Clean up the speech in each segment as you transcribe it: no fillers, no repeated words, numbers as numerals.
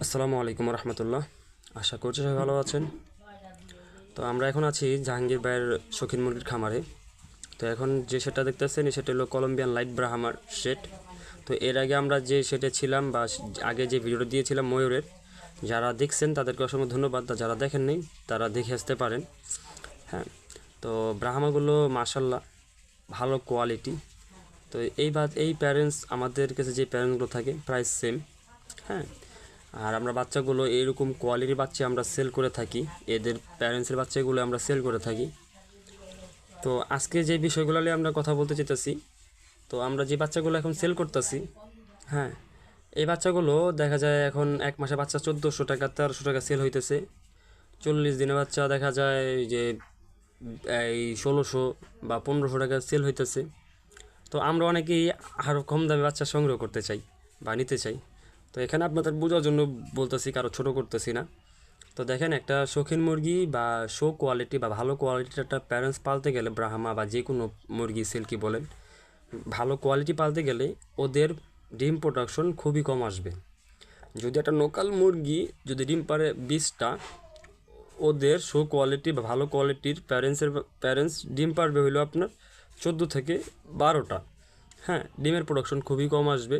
আসসালামু আলাইকুম রহমতুল্লাহ। আশা করছি সবাই ভালো আছেন। তো আমরা এখন আছি জাহাঙ্গীর ভাইয়ের শৌখিন মুরগির খামারে। তো এখন যে সেটা দেখতেছেন সেটা হলো কলম্বিয়ান লাইট ব্রাহ্মার শেড। তো এর আগে আমরা যে সেটে ছিলাম বা আগে যে ভিডিওটা দিয়েছিলাম ময়ূরের, যারা দেখছেন তাদেরকে অসংখ্য ধন্যবাদ। যারা দেখেননি তারা দেখে আসতে পারেন। হ্যাঁ, তো ব্রাহ্মাগুলো মাশাল্লাহ ভালো কোয়ালিটি। তো এই প্যারেন্টস আমাদের কাছে যে প্যারেন্টসগুলো থাকে প্রায় সেম। হ্যাঁ, আর আমরা বাচ্চাগুলো এরকম কোয়ালিটির বাচ্চা আমরা সেল করে থাকি, এদের প্যারেন্টসের বাচ্চাগুলো আমরা সেল করে থাকি। তো আজকে যে বিষয়গুলো নিয়ে আমরা কথা বলতে চাইতেছি, তো আমরা যে বাচ্চাগুলো এখন সেল করতেছি, হ্যাঁ, এই বাচ্চাগুলো দেখা যায় এখন এক মাসে বাচ্চা 1400 টাকা 1300 টাকা সেল হইতেছে। 40 দিনের বাচ্চা দেখা যায় যে এই 1600 বা 1500 টাকা সেল হইতেছে। তো আমরা অনেকেই আরও কম দামে বাচ্চা সংগ্রহ করতে চাই বা নিতে চাই। তো এখানে আপনাদের বোঝার জন্য বলতেছি, কারো ছোটো করতেছি না। তো দেখেন, একটা শৌখিন মুরগি বা শো কোয়ালিটি বা ভালো কোয়ালিটির একটা প্যারেন্টস পালতে গেলে, ব্রাহ্মা বা যে কোনো মুরগি সিল্কি বলেন, ভালো কোয়ালিটি পালতে গেলে ওদের ডিম প্রোডাকশন খুবই কম আসবে। যদি একটা লোকাল মুরগি যদি ডিম পারে 20টা, ওদের শো কোয়ালিটি বা ভালো কোয়ালিটির প্যারেন্টস ডিম পারবে হইলো আপনার 14 থেকে 12টা। হ্যাঁ, ডিমের প্রোডাকশন খুবই কম আসবে।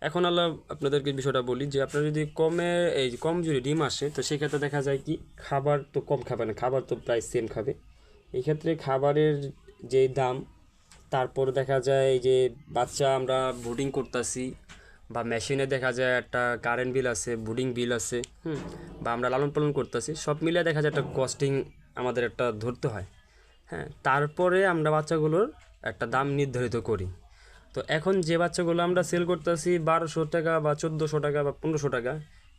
এখন আল্লাহ আপনাদেরকে বিষয়টা বলি যে আপনার যদি কম যদি ডিম আসে, তো সেক্ষেত্রে দেখা যায় কি, খাবার তো কম খাবে না, খাবার তো প্রায় সেম খাবে। এই ক্ষেত্রে খাবারের যে দাম, তারপর দেখা যায় যে বাচ্চা আমরা ব্রুডিং করতেছি বা মেশিনে দেখা যায় একটা কারেন্ট বিল আছে, ব্রুডিং বিল আছে, বা আমরা লালন পালন করতেছি, সব মিলে দেখা যায় একটা কস্টিং আমাদের একটা ধরতে হয়। হ্যাঁ, তারপরে আমরা বাচ্চাগুলোর একটা দাম নির্ধারিত করি। তো এখন যে বাচ্চাগুলো আমরা সেল করতেছি 1200 টাকা বা 1400 টাকা বা 1500 টাকা,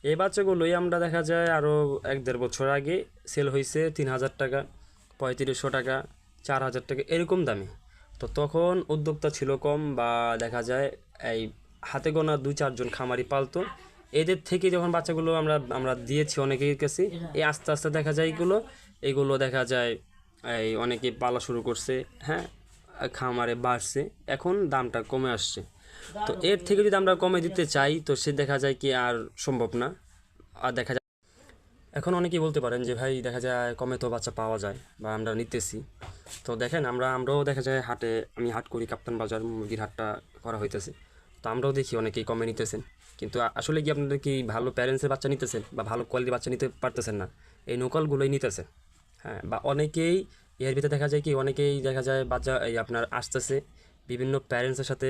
এই বাচ্চাগুলোই আমরা দেখা যায় আরও 1-1.5 বছর আগে সেল হয়েছে 3000 টাকা, 3500 টাকা, 4000 টাকা এরকম দামে। তো তখন উদ্যোক্তা ছিল কম, বা দেখা যায় এই হাতে গোনা 2-4 জন খামারি পালতো। এদের থেকে যখন বাচ্চাগুলো আমরা আমরা দিয়েছি অনেকের কাছে, এই আস্তে আস্তে দেখা যায় এগুলো দেখা যায় এই অনেকে পালা শুরু করছে। হ্যাঁ, খামারে বাড়ছে, এখন দামটা কমে আসছে। তো এর থেকে যদি আমরা কমে দিতে চাই, তো সে দেখা যায় কি আর সম্ভব না। আর দেখা যায় এখন অনেকেই বলতে পারেন যে ভাই দেখা যায় কমে তো বাচ্চা পাওয়া যায় বা আমরা নিতেছি। তো দেখেন, আমরাও দেখা যায় হাটে, আমি হাট করি, কাপ্তান বাজার মুরগির হাটটা করা হইতেছে। তো আমরাও দেখি অনেকেই কমে নিতেছেন, কিন্তু আসলে কি আপনাদের কি ভালো প্যারেন্টসের বাচ্চা নিতেছেন বা ভালো কোয়ালিটির বাচ্চা নিতে পারতেছেন না, এই নকলগুলোই নিতেছেন। হ্যাঁ, বা অনেকেই এর ভিতরে দেখা যায় কি, অনেকেই দেখা যায় বাচ্চা এই আপনার আসতেছে বিভিন্ন প্যারেন্টসের সাথে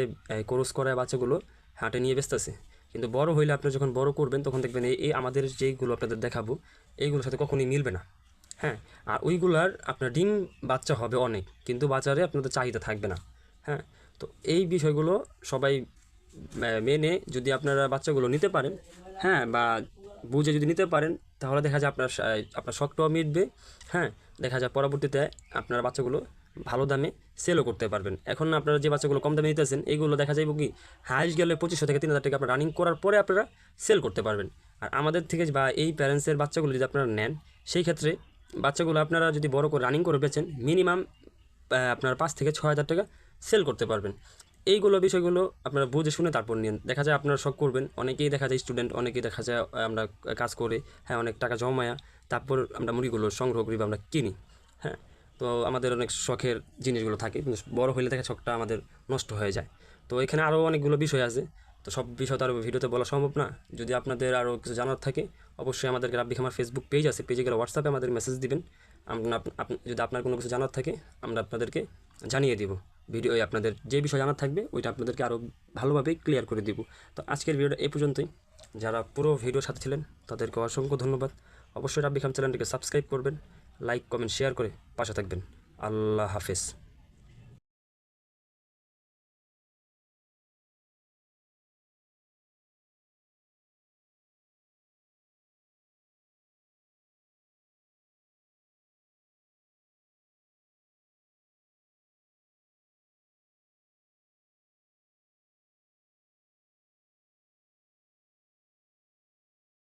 কোর্স করায় বাচ্চাগুলো হাটে নিয়ে বেচতেছে। কিন্তু বড় হইলে আপনি যখন বড় করবেন, তখন দেখবেন এই আমাদের যেইগুলো আপনাদের দেখাবো এইগুলোর সাথে কখনোই মিলবে না। হ্যাঁ, আর ওইগুলার আপনার ডিম বাচ্চা হবে অনেক, কিন্তু বাজারে আপনাদের চাহিদা থাকবে না। হ্যাঁ, তো এই বিষয়গুলো সবাই মেনে যদি আপনারা বাচ্চাগুলো নিতে পারেন, হ্যাঁ, বা বুঝে যদি নিতে পারেন, তাহলে দেখা যায় আপনার শখটাও মিটবে। হ্যাঁ, দেখা যায় পরবর্তীতে আপনার বাচ্চাগুলো ভালো দামে সেলও করতে পারবেন। এখন আপনারা যে বাচ্চাগুলো কম দামে নিতেছেন, এইগুলো দেখা যাবে কি হাইস্ট গেলে 2500 থেকে 3000 টাকা আপনার রানিং করার পরে আপনারা সেল করতে পারবেন। আর আমাদের থেকে বা এই প্যারেন্টসের বাচ্চাগুলো যদি আপনারা নেন, সেই ক্ষেত্রে বাচ্চাগুলো আপনারা যদি বড় করে রানিং করে বেচেন, মিনিমাম আপনার 5 থেকে 6 হাজার টাকা সেল করতে পারবেন। এইগুলো বিষয়গুলো আপনারা বুঝে শুনে তারপর নিন। দেখা যায় আপনারা শখ করবেন, অনেকেই দেখা যায় স্টুডেন্ট, অনেকেই দেখা যায় আমরা কাজ করে, হ্যাঁ, অনেক টাকা জমায়া তারপর আমরা মুরগিগুলো সংগ্রহ করি বা আমরা কিনি। হ্যাঁ, তো আমাদের অনেক শখের জিনিসগুলো থাকে, কিন্তু বড় হলে দেখা শখটা আমাদের নষ্ট হয়ে যায়। তো এখানে আরও অনেকগুলো বিষয় আছে, তো সব বিষয় তো আর ভিডিওতে বলা সম্ভব না। যদি আপনাদের আরও কিছু জানার থাকে, অবশ্যই আমাদের রাব্বি খামার ফেসবুক পেজ আছে, পেজে গেলে হোয়াটসঅ্যাপে আমাদের মেসেজ দিবেন। যদি আপনার কোনো কিছু জানার থাকে, আমরা আপনাদেরকে জানিয়ে দিব। আপনাদের যে বিষয় জানার থাকবে ওইটা আপনাদেরকে আরও ভালোভাবে ক্লিয়ার করে দিব। তো আজকের ভিডিওটা এই পর্যন্তই। যারা পুরো ভিডিওর সাথে ছিলেন তাদেরকে অসংখ্য ধন্যবাদ। অবশ্যই রাব্বি খামার চ্যানেলটিকে সাবস্ক্রাইব করবেন, লাইক কমেন্ট শেয়ার করে পাশে থাকবেন। আল্লাহ হাফেজ।